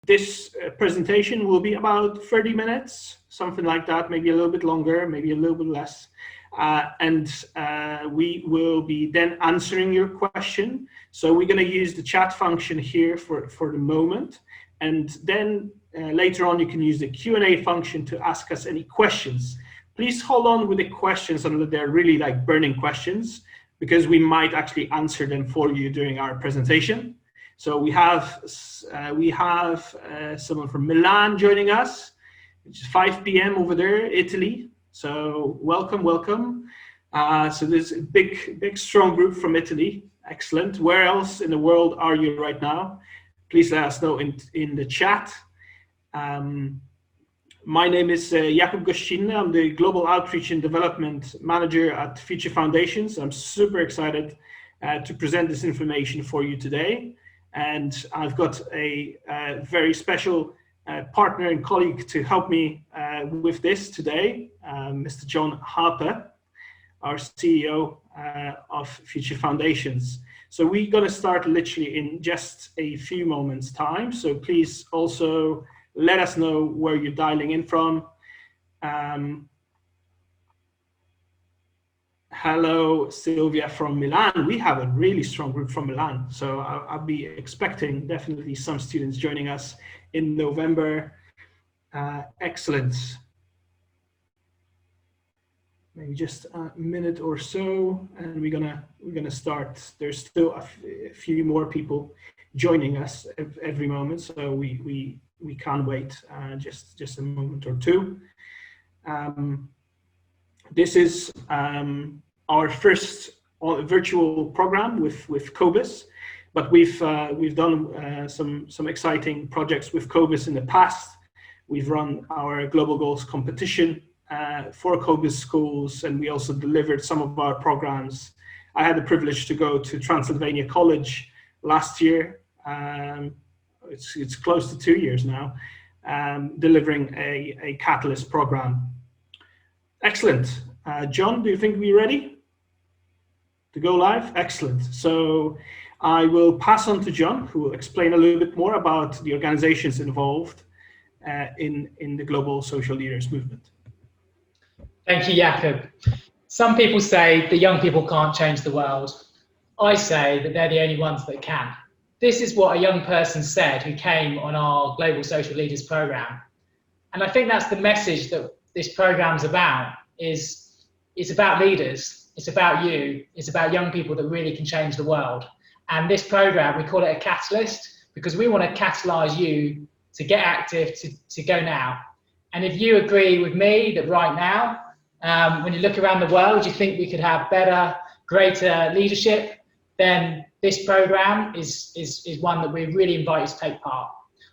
This presentation will be about 30 minutes, something like that, maybe a little bit longer, maybe a little bit less. We will be then answering your question. So we're going to use the chat function here for the moment. And then later on, you can use the Q&A function to ask us any questions. Please hold on with the questions until they're really like burning questions, because we might actually answer them for you during our presentation. So we have someone from Milan joining us, which is 5 p.m. over there, Italy. So welcome, welcome. So there's a big, strong group from Italy. Excellent. Where else in the world are you right now? Please let us know in the chat. My name is Jakub Gościnny. I'm the Global Outreach and Development Manager at Future Foundations. I'm super excited to present this information for you today. And I've got a very special partner and colleague to help me with this today, Mr. John Harper, our CEO of Future Foundations. So we're going to start literally in just a few moments' time. So please also let us know where you're dialing in from. Hello, Sylvia from Milan. We have a really strong group from Milan. So I'll be expecting definitely some students joining us in November. Excellent. Maybe just a minute or so, and we're gonna start. There's still a few more people joining us every moment, so we can't wait just a moment or two. This is our first virtual program with COBIS, but we've done some exciting projects with COBIS in the past. We've run our Global Goals competition for COBIS schools, and we also delivered some of our programs. I had the privilege to go to Transylvania College last year. It's close to 2 years now, delivering a Catalyst program. Excellent. John, do you think we're ready to go live? Excellent. So I will pass on to John, who will explain a little bit more about the organizations involved in the Global Social Leaders Movement. Thank you, Jakub. Some people say the young people can't change the world. I say that they're the only ones that can. This is what a young person said who came on our Global Social Leaders program. And I think that's the message that this program's about. It's about leaders, it's about you, it's about young people that really can change the world. And this program, we call it a catalyst because we want to catalyze you to get active, to go now. And if you agree with me that right now, when you look around the world, you think we could have better, greater leadership, then this program is one that we really invite you to take part.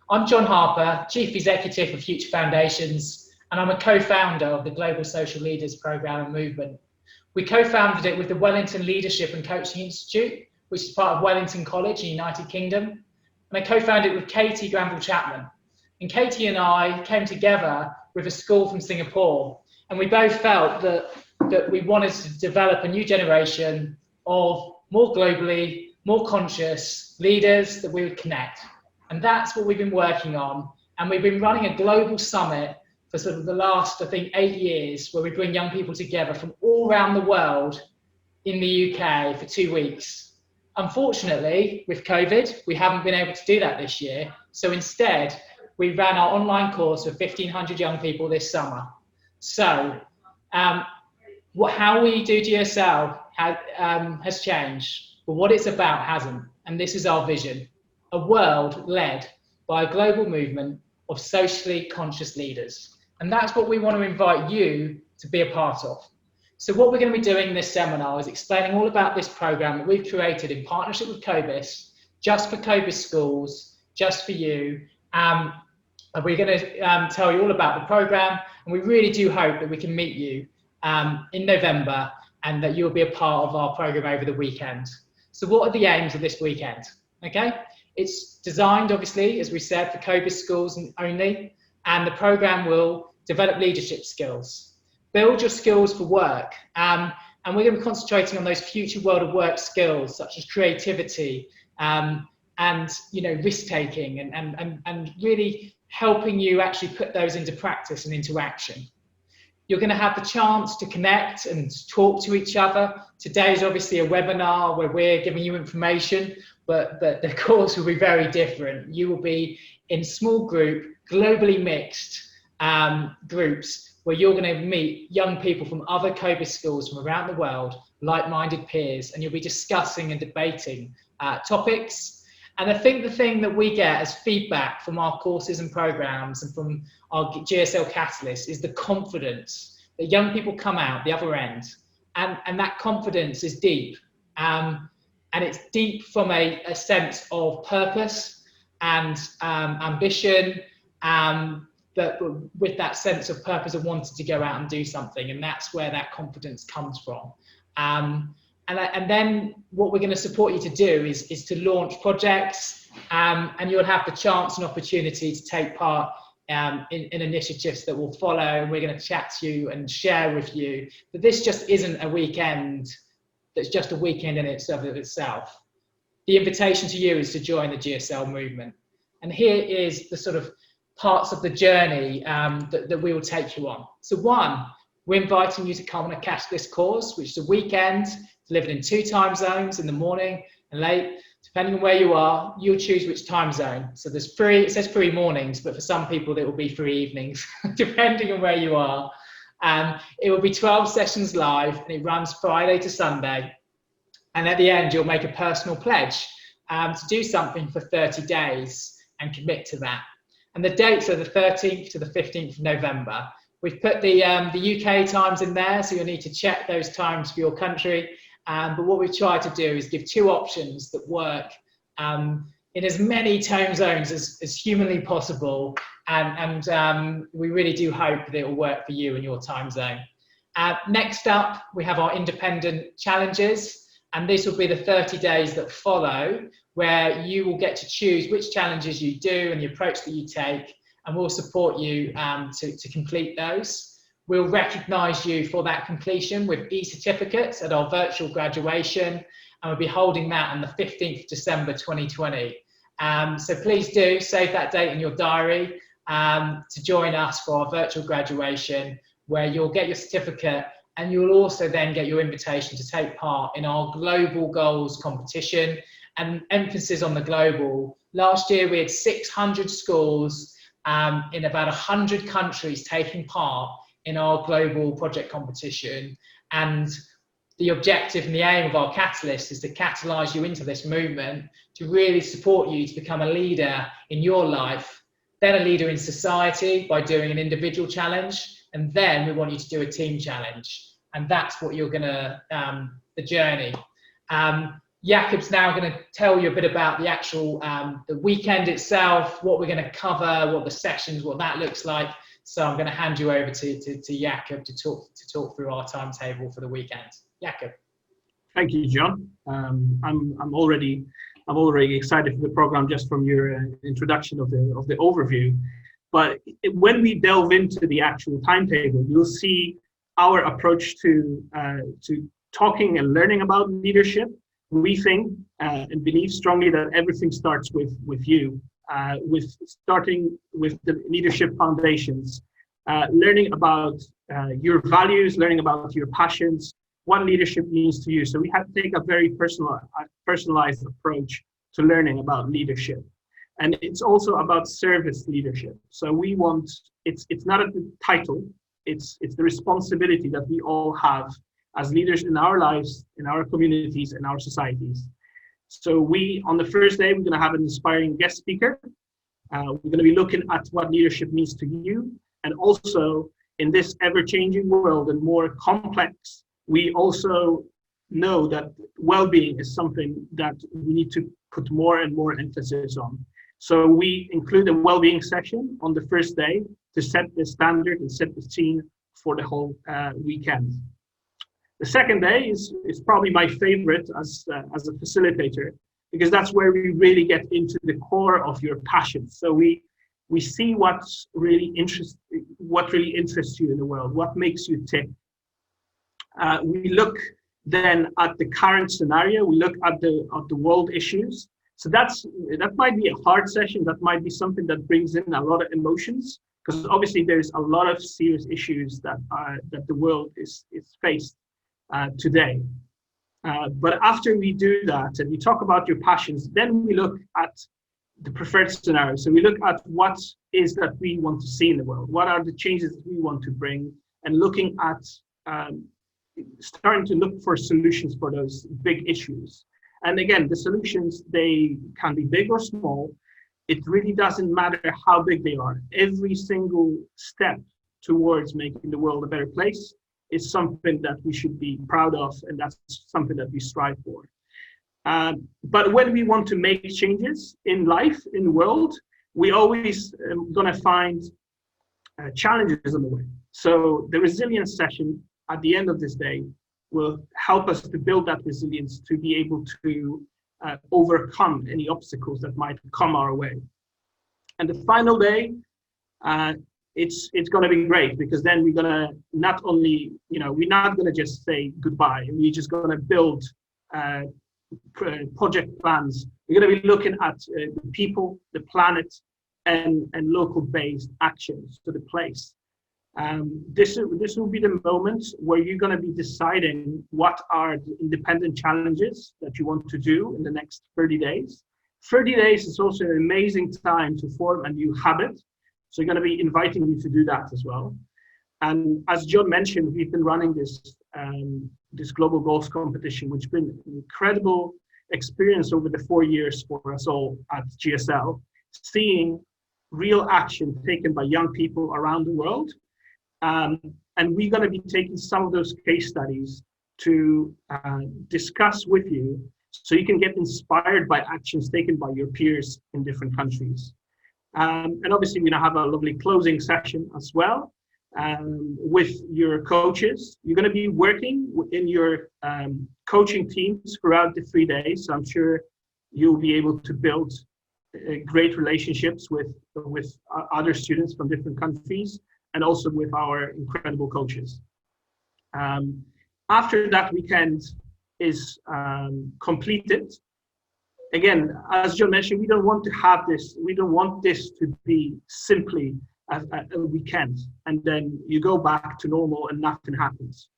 I'm John Harper, Chief Executive of Future Foundations, and I'm a co-founder of the Global Social Leaders Program and Movement. We co-founded it with the Wellington Leadership and Coaching Institute, which is part of Wellington College in the United Kingdom. And I co-founded it with Katie Granville Chapman. And Katie and I came together with a school from Singapore. And we both felt that we wanted to develop a new generation of more globally, more conscious leaders that we would connect. And that's what we've been working on. And we've been running a global summit for sort of the last, I think, 8 years, where we bring young people together from all around the world in the UK for 2 weeks. Unfortunately, with COVID, we haven't been able to do that this year. So instead, we ran our online course with 1,500 young people this summer. So how we do GSL has changed, but what it's about hasn't. And this is our vision, a world led by a global movement of socially conscious leaders. And that's what we want to invite you to be a part of. So what we're going to be doing in this seminar is explaining all about this program that we've created in partnership with COBIS, just for COBIS schools, just for you. And we're going to tell you all about the program, and we really do hope that we can meet you in November and that you'll be a part of our program over the weekend. So what are the aims of this weekend? Okay, it's designed, obviously, as we said, for COBIS schools only, and the program will develop leadership skills, build your skills for work, and we're going to be concentrating on those future world of work skills, such as creativity, and risk taking, and really helping you actually put those into practice and into action. You're going to have the chance to connect and talk to each other. Today is obviously a webinar where we're giving you information, but the course will be very different. You will be in small group, globally mixed groups, where you're going to meet young people from other COBIS schools from around the world, like-minded peers, and you'll be discussing and debating topics. And I think the thing that we get as feedback from our courses and programs and from our GSL Catalyst is the confidence that young people come out the other end. And that confidence is deep. And it's deep from a sense of purpose and ambition, but with that sense of purpose of wanting to go out and do something. And that's where that confidence comes from. And then what we're going to support you to do is to launch projects, and you'll have the chance and opportunity to take part in initiatives that will follow. And we're going to chat to you and share with you that this just isn't a weekend that's just a weekend in itself. The invitation to you is to join the GSL movement. And here is the sort of parts of the journey that we will take you on. So one, we're inviting you to come on a Catalyst course, which is a weekend, delivered in 2 time zones, in the morning and late. Depending on where you are, you'll choose which time zone. So there's 3, it says 3 mornings, but for some people it will be 3 evenings, depending on where you are. It will be 12 sessions live, and it runs Friday to Sunday. And at the end, you'll make a personal pledge to do something for 30 days and commit to that. And the dates are the 13th to the 15th of November. We've put the UK times in there, so you'll need to check those times for your country. But what we've tried to do is give 2 options that work in as many time zones as humanly possible. And we really do hope that it will work for you in your time zone. Next up, we have our independent challenges. And this will be the 30 days that follow, where you will get to choose which challenges you do and the approach that you take. And we'll support you to complete those. We'll recognise you for that completion with e-certificates at our virtual graduation, and we'll be holding that on the 15th of December 2020. So please do save that date in your diary to join us for our virtual graduation, where you'll get your certificate, and you'll also then get your invitation to take part in our global goals competition, and emphasis on the global. Last year we had 600 schools in about 100 countries taking part in our global project competition. And the objective and the aim of our Catalyst is to catalyse you into this movement, to really support you to become a leader in your life, then a leader in society by doing an individual challenge, and then we want you to do a team challenge. And that's what you're gonna, the journey. Jakob's now going to tell you a bit about the actual the weekend itself, what we're going to cover, what the sessions, what that looks like. So I'm going to hand you over to Jakob to talk through our timetable for the weekend. Jakob. Thank you, John. I'm already excited for the program just from your introduction of the overview. But when we delve into the actual timetable, you'll see our approach to talking and learning about leadership. We think and believe strongly that everything starts with you, with starting with the leadership foundations, learning about your values, learning about your passions, what leadership means to you. So we have to take a very personalized approach to learning about leadership. And it's also about service leadership. So we want, it's not a title, it's the responsibility that we all have as leaders in our lives, in our communities, in our societies. So on the first day, we're going to have an inspiring guest speaker. We're going to be looking at what leadership means to you. And also, in this ever-changing world and more complex, we also know that well-being is something that we need to put more and more emphasis on. So we include a well-being session on the first day to set the standard and set the scene for the whole weekend. The second day is probably my favorite as a facilitator, because that's where we really get into the core of your passion. So we see what really interests you in the world, what makes you tick. We look then at the current scenario. We look at the world issues. So that might be a hard session. That might be something that brings in a lot of emotions, because obviously there's a lot of serious issues that the world is faced today. But after we do that and we talk about your passions, then we look at the preferred scenario. So we look at what is that we want to see in the world, what are the changes that we want to bring, and looking at starting to look for solutions for those big issues. And again, the solutions, they can be big or small. It really doesn't matter how big they are. Every single step towards making the world a better place is something that we should be proud of, and that's something that we strive for. But when we want to make changes in life, in the world, we always gonna find challenges on the way. So the resilience session at the end of this day will help us to build that resilience to be able to overcome any obstacles that might come our way. And the final day, it's going to be great, because then we're going to not only, we're not going to just say goodbye. We're just going to build project plans. We're going to be looking at the people, the planet, and local based actions to the place. This will be the moment where you're going to be deciding what are the independent challenges that you want to do in the next 30 days. 30 days is also an amazing time to form a new habit. So we're going to be inviting you to do that as well. And as John mentioned, we've been running this global goals competition, which has been an incredible experience over the 4 years for us all at GSL, seeing real action taken by young people around the world. And we're going to be taking some of those case studies to discuss with you, so you can get inspired by actions taken by your peers in different countries. And obviously, we're going to have a lovely closing session as well with your coaches. You're going to be working in your coaching teams throughout the 3 days. So I'm sure you'll be able to build great relationships with other students from different countries, and also with our incredible coaches. After that weekend is completed, again, as John mentioned, we don't want this to be simply a weekend and then you go back to normal and nothing happens.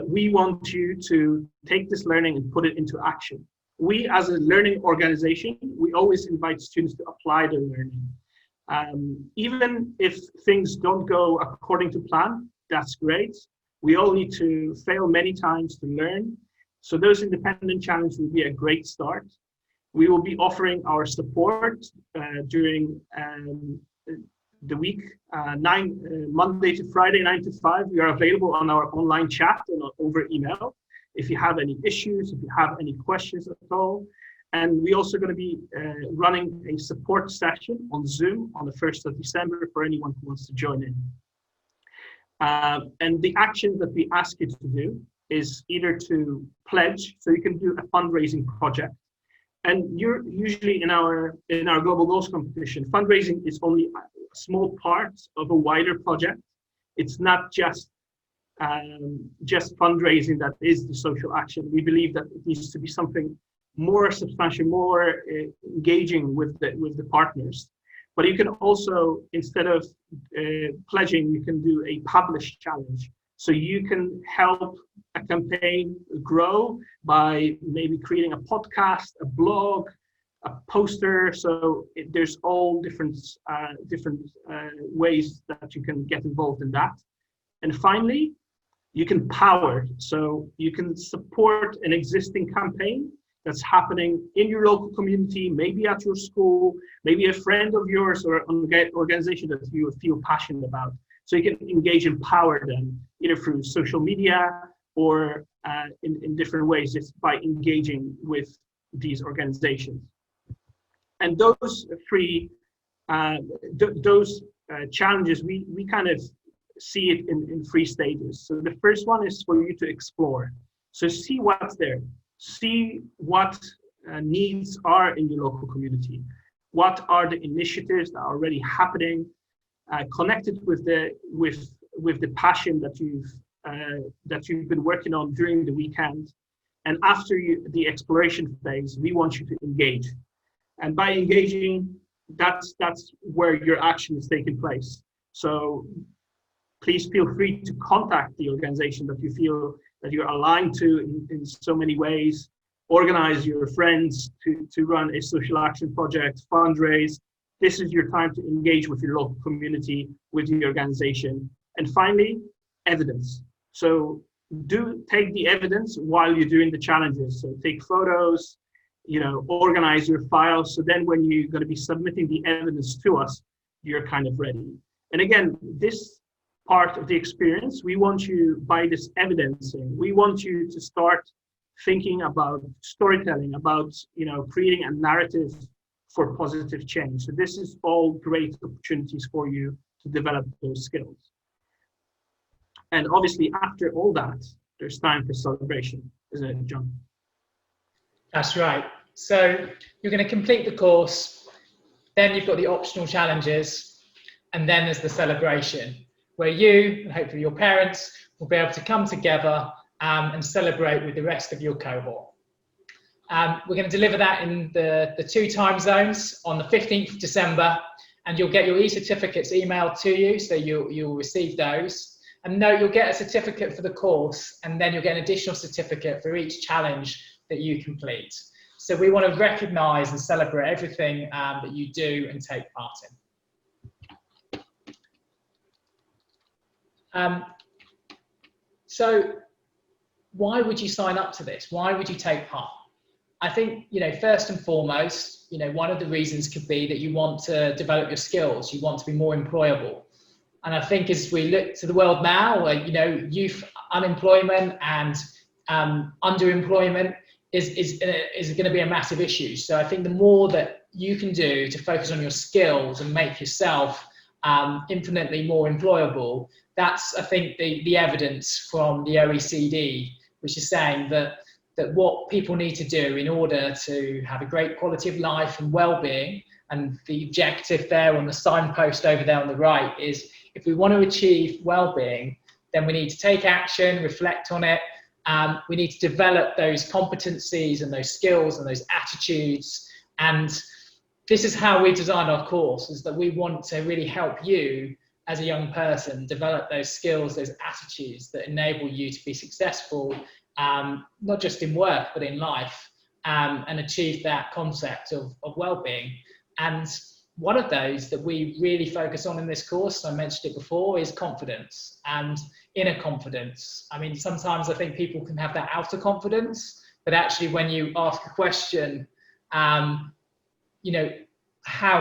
We want you to take this learning and put it into action. We, as a learning organization, we always invite students to apply their learning. Even if things don't go according to plan, that's great. We all need to fail many times to learn. So those independent challenges will be a great start. We will be offering our support during the week, Monday to Friday, 9 to 5. We are available on our online chat and over email if you have any issues, if you have any questions at all. And we're also going to be running a support session on Zoom on the 1st of December for anyone who wants to join in. And the action that we ask you to do is either to pledge, so you can do a fundraising project. And you're usually in our Global Goals competition, fundraising is only a small part of a wider project. It's not just fundraising that is the social action. We believe that it needs to be something more substantial, more engaging with the partners. But you can also, instead of pledging, you can do a publish challenge. So you can help a campaign grow by maybe creating a podcast, a blog, a poster. So there's all different ways that you can get involved in that. And finally, you can power. So you can support an existing campaign that's happening in your local community, maybe at your school, maybe a friend of yours or an organization that you feel passionate about. So you can engage and power them either through social media or in different ways, just by engaging with these organizations. And those three challenges, we kind of see it in 3 stages. So the first one is for you to explore. So see what's there. See what needs are in your local community. What are the initiatives that are already happening, connected with the passion that you've been working on during the weekend. And after the exploration phase, we want you to engage. And by engaging, that's where your action is taking place. So please feel free to contact the organization that you feel that you're aligned to in so many ways. Organize your friends to run a social action project, fundraise. This is your time to engage with your local community, with the organization. And finally, evidence. So do take the evidence while you're doing the challenges. So take photos, organize your files. So then when you're going to be submitting the evidence to us, you're kind of ready. And again, this part of the experience, we want you, by this evidencing, we want you to start thinking about storytelling, about creating a narrative for positive change. So this is all great opportunities for you to develop those skills. And obviously, after all that, there's time for celebration, isn't it, John? That's right. So you're going to complete the course, then you've got the optional challenges, and then there's the celebration, where you, and hopefully your parents, will be able to come together and celebrate with the rest of your cohort. We're going to deliver that in the 2 time zones on the 15th of December, and you'll get your e-certificates emailed to you, so you'll receive those. And note, you'll get a certificate for the course, and then you'll get an additional certificate for each challenge that you complete. So we want to recognise and celebrate everything that you do and take part in. So why would you sign up to this? Why would you take part? I think, first and foremost, one of the reasons could be that you want to develop your skills. You want to be more employable. And I think as we look to the world now, youth unemployment and underemployment is going to be a massive issue. So I think the more that you can do to focus on your skills and make yourself infinitely more employable, that's, I think, the evidence from the OECD, which is saying that what people need to do in order to have a great quality of life and well-being, and the objective there on the signpost over there on the right is, if we want to achieve well-being, then we need to take action, reflect on it. We need to develop those competencies and those skills and those attitudes. And this is how we design our course, is that we want to really help you as a young person develop those skills, those attitudes that enable you to be successful, not just in work, but in life, and achieve that concept of well-being. And one of those that we really focus on in this course, I mentioned it before, is confidence and inner confidence. I mean, sometimes I think people can have that outer confidence, but actually when you ask a question, how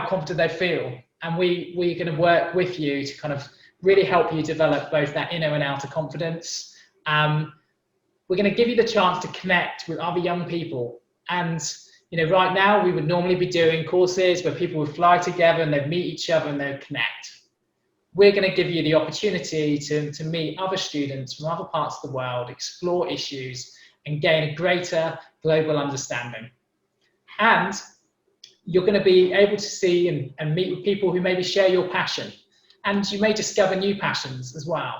confident they feel. And we're going to work with you to kind of really help you develop both that inner and outer confidence. We're going to give you the chance to connect with other young people. And right now we would normally be doing courses where people would fly together and they'd meet each other and they'd connect. We're going to give you the opportunity to meet other students from other parts of the world, explore issues, and gain a greater global understanding. And you're going to be able to see and meet with people who maybe share your passion, and you may discover new passions as well.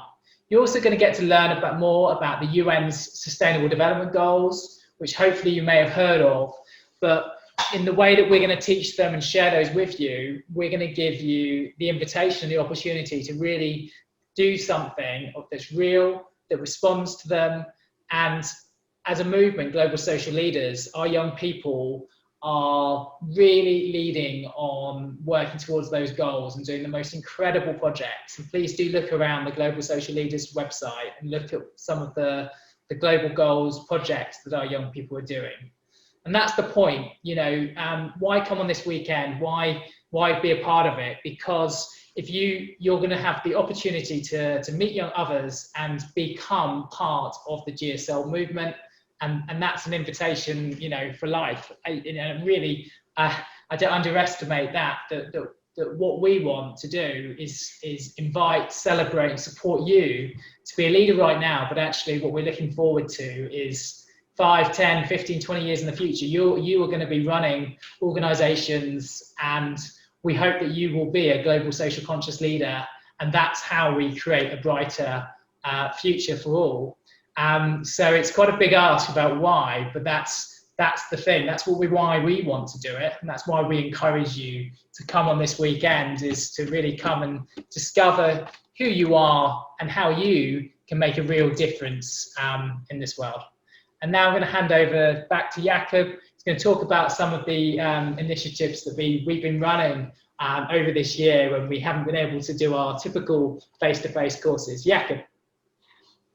You're also going to get to learn more about the UN's Sustainable Development Goals, which hopefully you may have heard of. But in the way that we're going to teach them and share those with you, we're going to give you the invitation and the opportunity to really do something that's real, that responds to them. And as a movement, global social leaders, our young people are really leading on working towards those goals and doing the most incredible projects. And please do look around the Global Social Leaders website and look at some of the global goals projects that our young people are doing. And that's the point, why come on this weekend? Why be a part of it? Because if you're going to have the opportunity to meet young others and become part of the GSL movement, and that's an invitation, for life. Really, I don't underestimate that what we want to do is invite, celebrate, support you to be a leader right now. But actually, what we're looking forward to is 5, 10, 15, 20 years in the future, you are going to be running organizations, and we hope that you will be a global social conscious leader, and that's how we create a brighter future for all. So it's quite a big ask about why, but that's that's the thing. That's why we want to do it, and that's why we encourage you to come on this weekend, is to really come and discover who you are and how you can make a real difference in this world. And now I'm going to hand over back to Jakob. He's going to talk about some of the initiatives that we've been running over this year when we haven't been able to do our typical face-to-face courses. Jakob.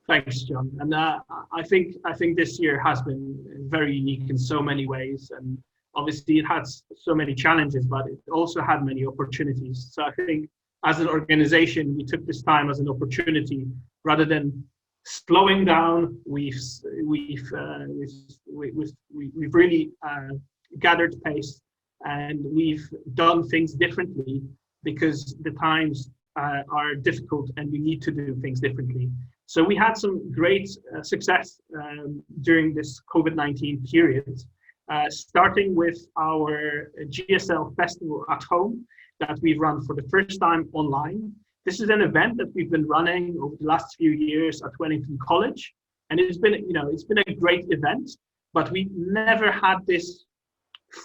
Thanks, John. And I think this year has been very unique in so many ways. And obviously it had so many challenges, but it also had many opportunities. So I think as an organization, we took this time as an opportunity rather than slowing down. We've really gathered pace, and we've done things differently because the times are difficult and we need to do things differently. So we had some great success during this COVID-19 period, starting with our GSL festival at home that we've run for the first time online. This is an event that we've been running over the last few years at Wellington College, and it's been a great event, but we never had this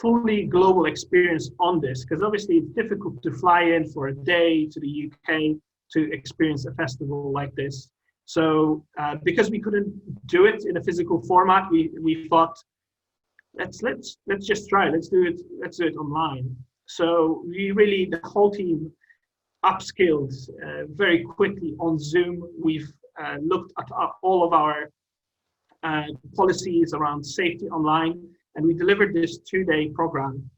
fully global experience on this, because obviously it's difficult to fly in for a day to the UK to experience a festival like this. So because we couldn't do it in a physical format, we thought, let's just try, let's do it online. So the whole team upskilled very quickly on Zoom. We've looked at all of our policies around safety online, and we delivered this 2-day program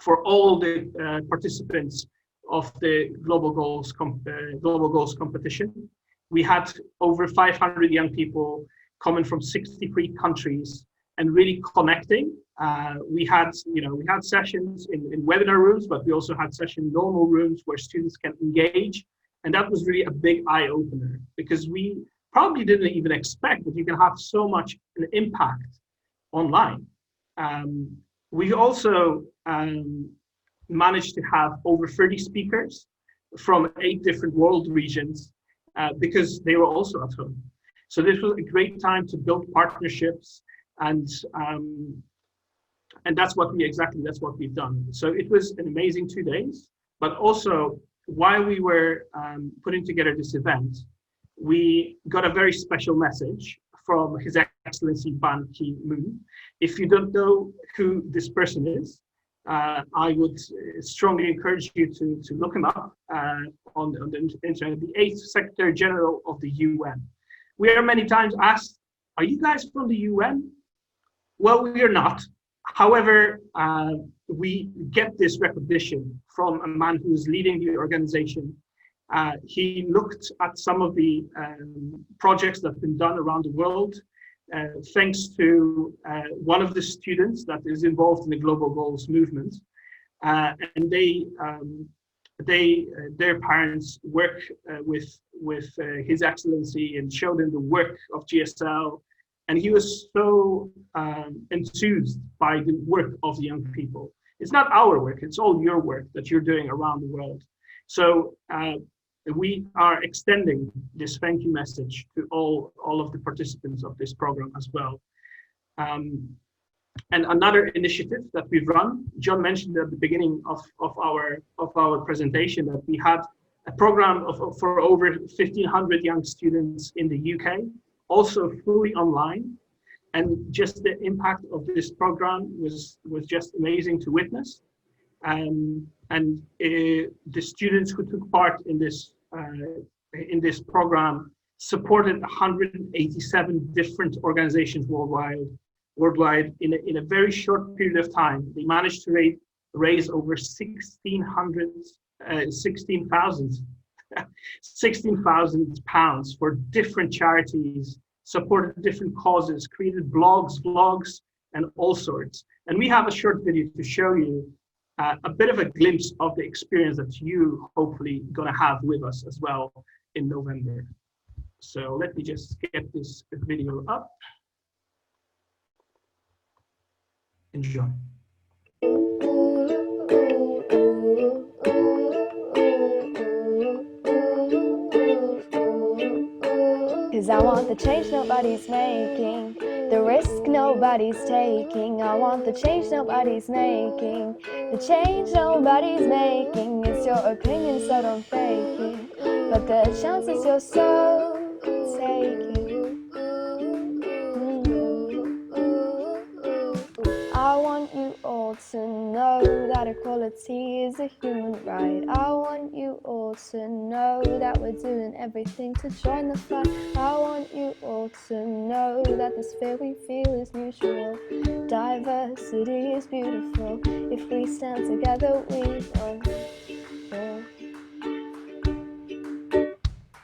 for all the participants of the Global Goals competition. We had over 500 young people coming from 63 countries and really connecting. We had sessions in webinar rooms, but we also had sessions in normal rooms where students can engage. And that was really a big eye opener, because we probably didn't even expect that you can have so much an impact online. We also managed to have over 30 speakers from 8 different world regions, because they were also at home. So this was a great time to build partnerships, and that's what we've done. So it was an amazing 2 days, but also while we were putting together this event, we got a very special message from His Excellency Ban Ki-moon. If you don't know who this person is, I would strongly encourage you to look him up on the internet, the 8th Secretary General of the UN. We are many times asked, are you guys from the UN? Well, we are not. However, we get this recognition from a man who is leading the organization. He looked at some of the projects that have been done around the world, thanks to one of the students that is involved in the Global Goals movement. And their parents work with His Excellency and showed him the work of GSL. And he was so enthused by the work of the young people. It's not our work, it's all your work that you're doing around the world. So we are extending this thank you message to all of the participants of this program as well. And another initiative that we've run, John mentioned at the beginning of our presentation, that we had a program for over 1,500 young students in the UK, also fully online. And just the impact of this program was just amazing to witness. And the students who took part in this program supported 187 different organizations worldwide in a very short period of time. They managed to raise over 16,000 pounds for different charities, supported different causes, created blogs, vlogs, and all sorts. And we have a short video to show you a bit of a glimpse of the experience that you hopefully gonna have with us as well in November. So let me just get this video up. Enjoy. His 'Cause I want the change nobody's making, the risk nobody's taking. I want the change nobody's making, the change nobody's making. It's your opinion, so don't fake it, but the chances you're so taking. I want you all to know that equality is a human right. I want you all to know that we're doing everything to join the fight. I want you all to know that this fear we feel is mutual. Diversity is beautiful. If we stand together, we won.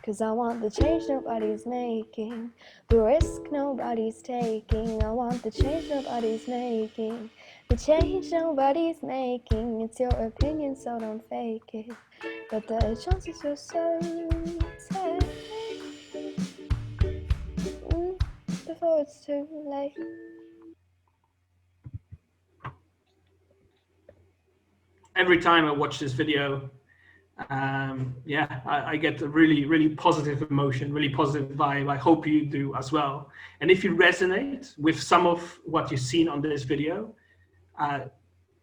'Cause I want the change nobody's making, the risk nobody's taking. I want the change nobody's making, the change nobody's making. It's your opinion, so don't fake it, but the chances you're so taking before it's too late. Every time I watch this video, yeah, I get a really positive emotion, really positive vibe. I hope you do as well. And if you resonate with some of what you've seen on this video,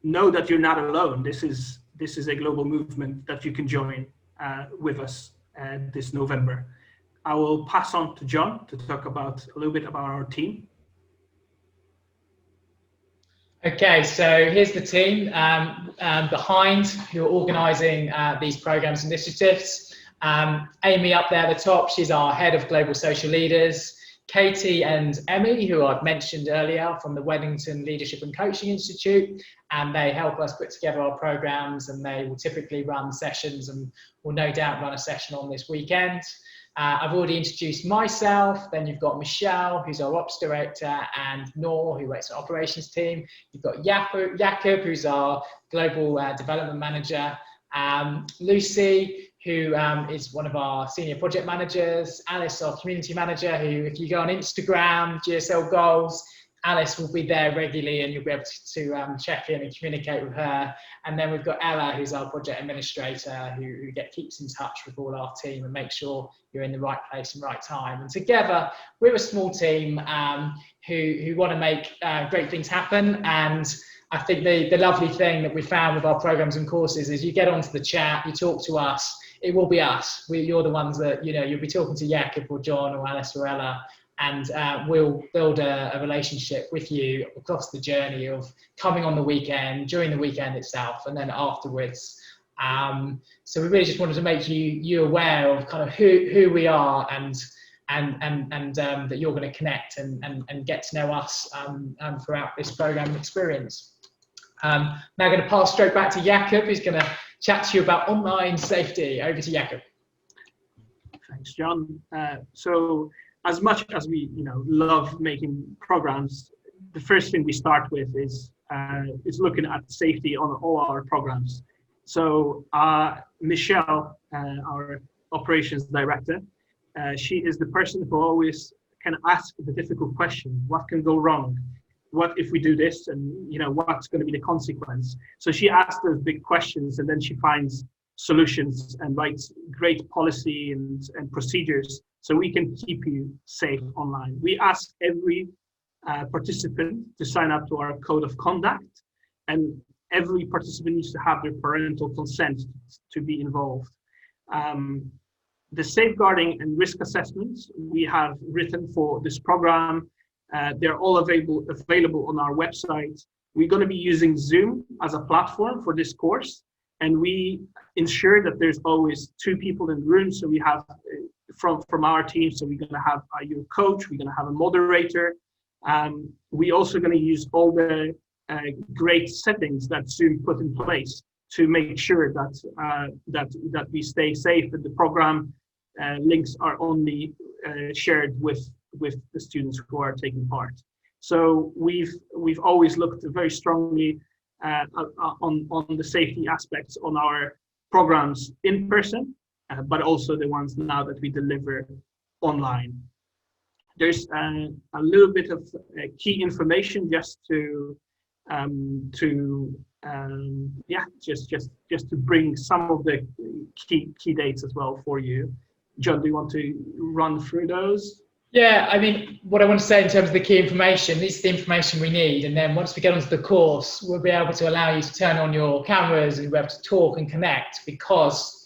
know that you're not alone. This is a global movement that you can join with us this November. I will pass on to John to talk about a little bit about our team. Okay, so here's the team behind who are organising these programmes and initiatives. Amy up there at the top, she's our head of global social leaders. Katie and Emmy, who I've mentioned earlier from the Wellington Leadership and Coaching Institute, and they help us put together our programmes, and they will typically run sessions and will no doubt run a session on this weekend. I've already introduced myself. Then you've got Michelle, who's our ops director, and Noor, who works on the operations team. You've got Jakob, who's our global development manager. Lucy, who is one of our senior project managers. Alice, our community manager, who, if you go on Instagram, GSL Goals, Alice will be there regularly and you'll be able to check in and communicate with her. And then we've got Ella, who's our project administrator, who keeps in touch with all our team and makes sure you're in the right place and right time. And together, we're a small team who want to make great things happen. And I think the lovely thing that we found with our programs and courses is you get onto the chat, you talk to us, it will be us. You're the ones that, you'll be talking to Jakob or John or Alice or Ella, and we'll build a relationship with you across the journey of coming on the weekend, during the weekend itself, and then afterwards. So we really just wanted to make you aware of kind of who we are and that you're going to connect and get to know us throughout this program experience. Now I'm going to pass straight back to Jakob, who's going to chat to you about online safety. Over to Jakob. Thanks, John. So as much as we love making programs, the first thing we start with is looking at safety on all our programs. So Michelle, our operations director, she is the person who always can ask the difficult question: what can go wrong? What if we do this? And what's going to be the consequence? So she asks those big questions, and then she finds solutions and writes great policy and procedures so we can keep you safe online. We ask every participant to sign up to our code of conduct, and every participant needs to have their parental consent to be involved. The safeguarding and risk assessments we have written for this program, they're all available on our website. We're going to be using Zoom as a platform for this course, and we ensure that there's always 2 people in the room. So we have from our team, so we're going to have your coach, we're going to have a moderator. We're also going to use all the great settings that Zoom put in place to make sure that we stay safe, and the program links are only shared with the students who are taking part. So we've always looked very strongly on the safety aspects on our programs in person, but also the ones now that we deliver online. There's a little bit of key information just to bring some of the key dates as well for you. John, do you want to run through those? Yeah, I mean, what I want to say in terms of the key information, this is the information we need. And then once we get onto the course, we'll be able to allow you to turn on your cameras and be able to talk and connect, because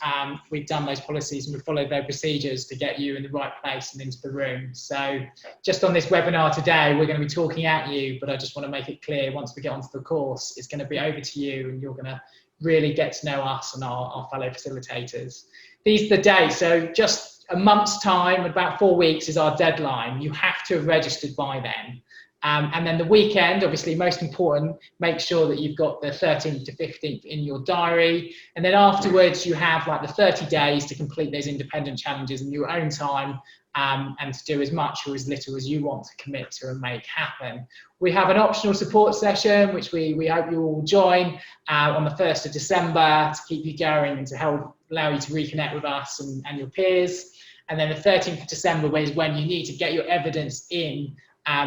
we've done those policies and we've followed those procedures to get you in the right place and into the room. So just on this webinar today, we're going to be talking at you, but I just want to make it clear, once we get onto the course, it's going to be over to you and you're going to really get to know us and our fellow facilitators. These are the dates. So just a month's time, about 4 weeks is our deadline. You have to have registered by then. And then the weekend, obviously most important, make sure that you've got the 13th to 15th in your diary. And then afterwards you have like the 30 days to complete those independent challenges in your own time, and to do as much or as little as you want to commit to and make happen. We have an optional support session, which we hope you all join on the 1st of December to keep you going and to help allow you to reconnect with us and your peers. And then the 13th of December is when you need to get your evidence in,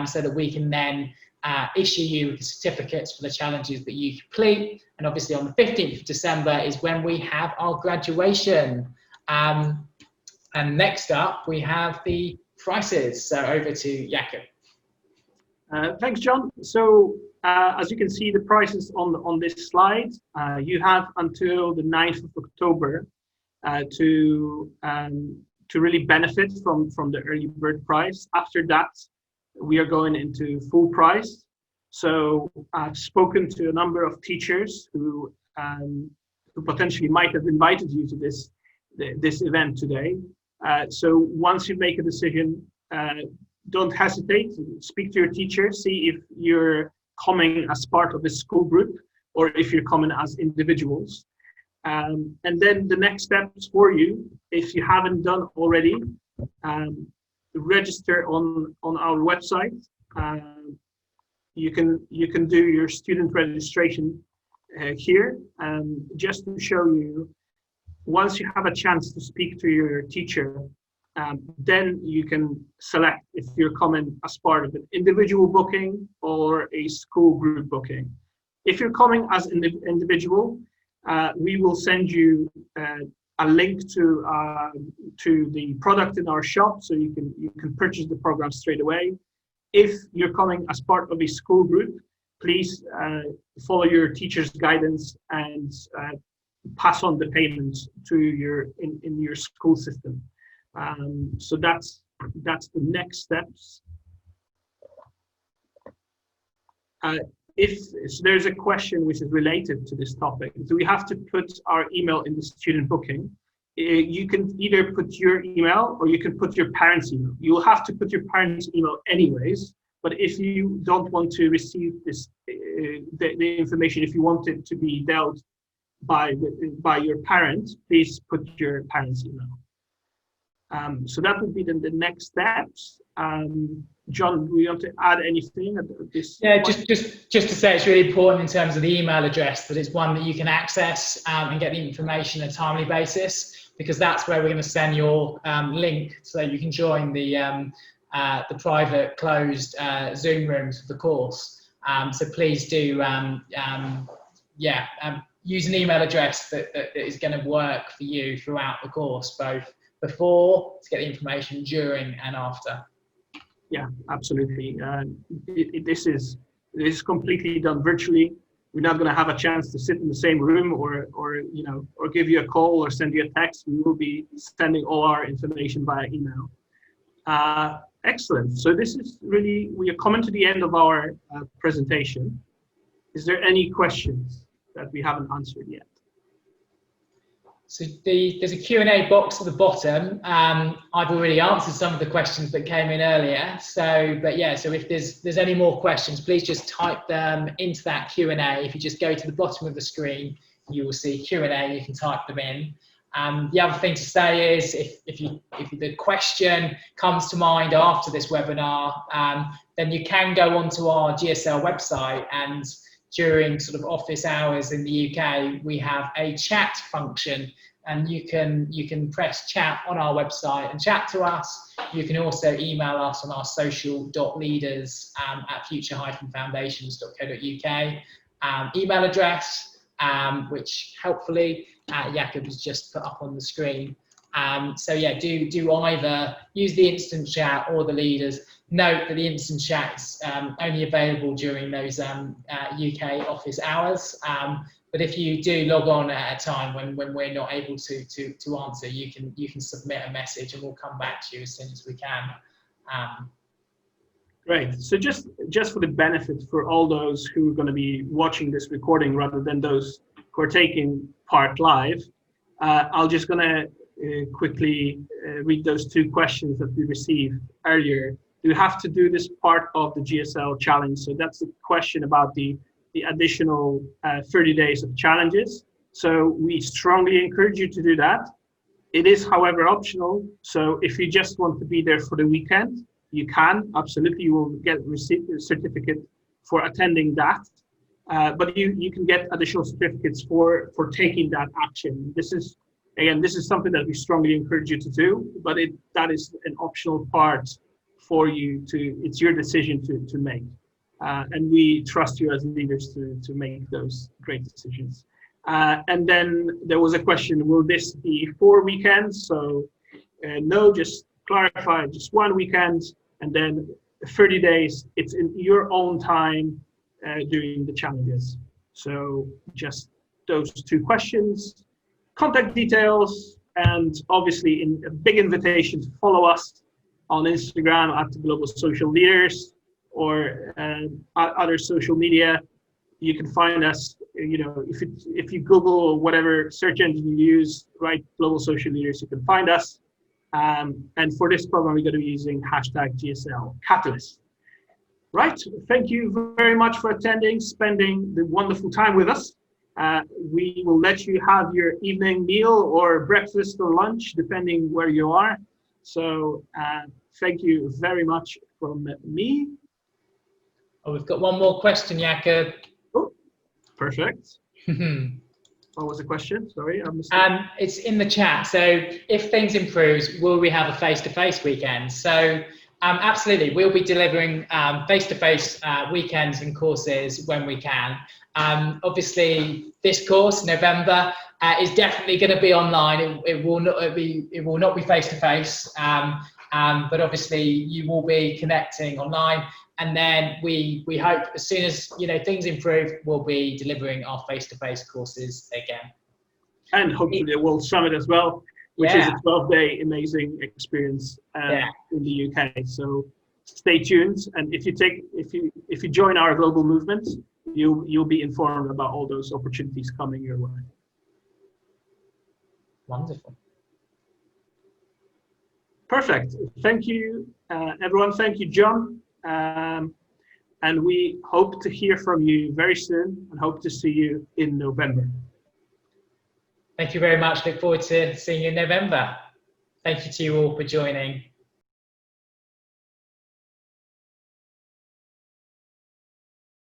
so that we can then issue you with the certificates for the challenges that you complete. And obviously on the 15th of December is when we have our graduation. And next up, we have the prices. So over to Jakob. Thanks, John. So as you can see, the prices on this slide, you have until the 9th of October to really benefit from the early bird price. After that, we are going into full price. So I've spoken to a number of teachers who potentially might have invited you to this event today. So once you make a decision, don't hesitate, speak to your teacher, see if you're coming as part of a school group or if you're coming as individuals. And then the next steps for you, if you haven't done already, register on our website. You can do your student registration here, just to show you. Once you have a chance to speak to your teacher, then you can select if you're coming as part of an individual booking or a school group booking. If you're coming as an individual, we will send you a link to the product in our shop, so you can purchase the program straight away. If you're coming as part of a school group, please follow your teacher's guidance and pass on the payment to in your school system. So that's the next steps. If there's a question which is related to this topic, do we have to put our email in the student booking? You can either put your email or you can put your parents' email. You'll have to put your parents' email anyways, but if you don't want to receive this, the information, if you want it to be dealt by your parents, please put your parents' email. So that would be the next steps. John, do you want to add anything at this Yeah, point? just to say it's really important in terms of the email address that it's one that you can access and get the information on a timely basis, because that's where we're going to send your link so you can join the private closed Zoom rooms for the course. So please do use an email address that is going to work for you throughout the course, both before to get the information, during and after. Yeah, absolutely. This is completely done virtually. We're not going to have a chance to sit in the same room or give you a call or send you a text. We will be sending all our information via email. Excellent. So this is really, we are coming to the end of our presentation. Is there any questions that we haven't answered yet? So there's a Q&A box at the bottom. I've already answered some of the questions that came in earlier. So if there's any more questions, please just type them into that Q&A. If you just go to the bottom of the screen, you will see Q&A, you can type them in. The other thing to say is if the question comes to mind after this webinar, then you can go onto our GSL website, and during sort of office hours in the UK, we have a chat function, and you can press chat on our website and chat to us. You can also email us on our social.leaders@future-foundations.co.uk email address, which helpfully Jakob has just put up on the screen. So yeah, do either use the instant chat or the leaders. Note that the instant chat is only available during those UK office hours. But if you do log on at a time when we're not able to answer, you can submit a message and we'll come back to you as soon as we can. Great. So just for the benefit for all those who are going to be watching this recording rather than those who are taking part live, I'll just going to quickly read those 2 questions that we received earlier. Do you have to do this part of the GSL challenge? So that's the question about the additional 30 days of challenges. So we strongly encourage you to do that. It is, however, optional. So if you just want to be there for the weekend, you can, absolutely, you will get a certificate for attending that. But you can get additional certificates for taking that action. This is something that we strongly encourage you to do, but that is an optional part for you it's your decision to make. And we trust you as leaders to make those great decisions. And then there was a question, will this be 4 weekends? So no, just clarify, just 1 weekend, and then 30 days, it's in your own time during the challenges. So just those 2 questions, contact details, and obviously a big invitation to follow us on Instagram at Global Social Leaders or other social media. You can find us, if you Google or whatever search engine you use, write Global Social Leaders, you can find us. And for this program, we're going to be using #GSL Catalyst. Right, thank you very much for attending, spending the wonderful time with us. We will let you have your evening meal or breakfast or lunch, depending where you are. So thank you very much from me. Oh, we've got one more question, Jakob. Oh, perfect. What was the question? Sorry, I missed it. It's in the chat. So if things improve, will we have a face-to-face weekend? So absolutely, we'll be delivering face-to-face weekends and courses when we can. Obviously, this course, November, is definitely going to be online. It will not be face-to-face, but obviously you will be connecting online. And then we hope as soon as things improve, we'll be delivering our face-to-face courses again. And hopefully a World Summit as well, which is a 12-day amazing experience in the UK. So stay tuned, and if you join our global movement, you'll be informed about all those opportunities coming your way. Wonderful. Perfect. Thank you, everyone. Thank you, John. And we hope to hear from you very soon and hope to see you in November. Thank you very much. Look forward to seeing you in November. Thank you to you all for joining.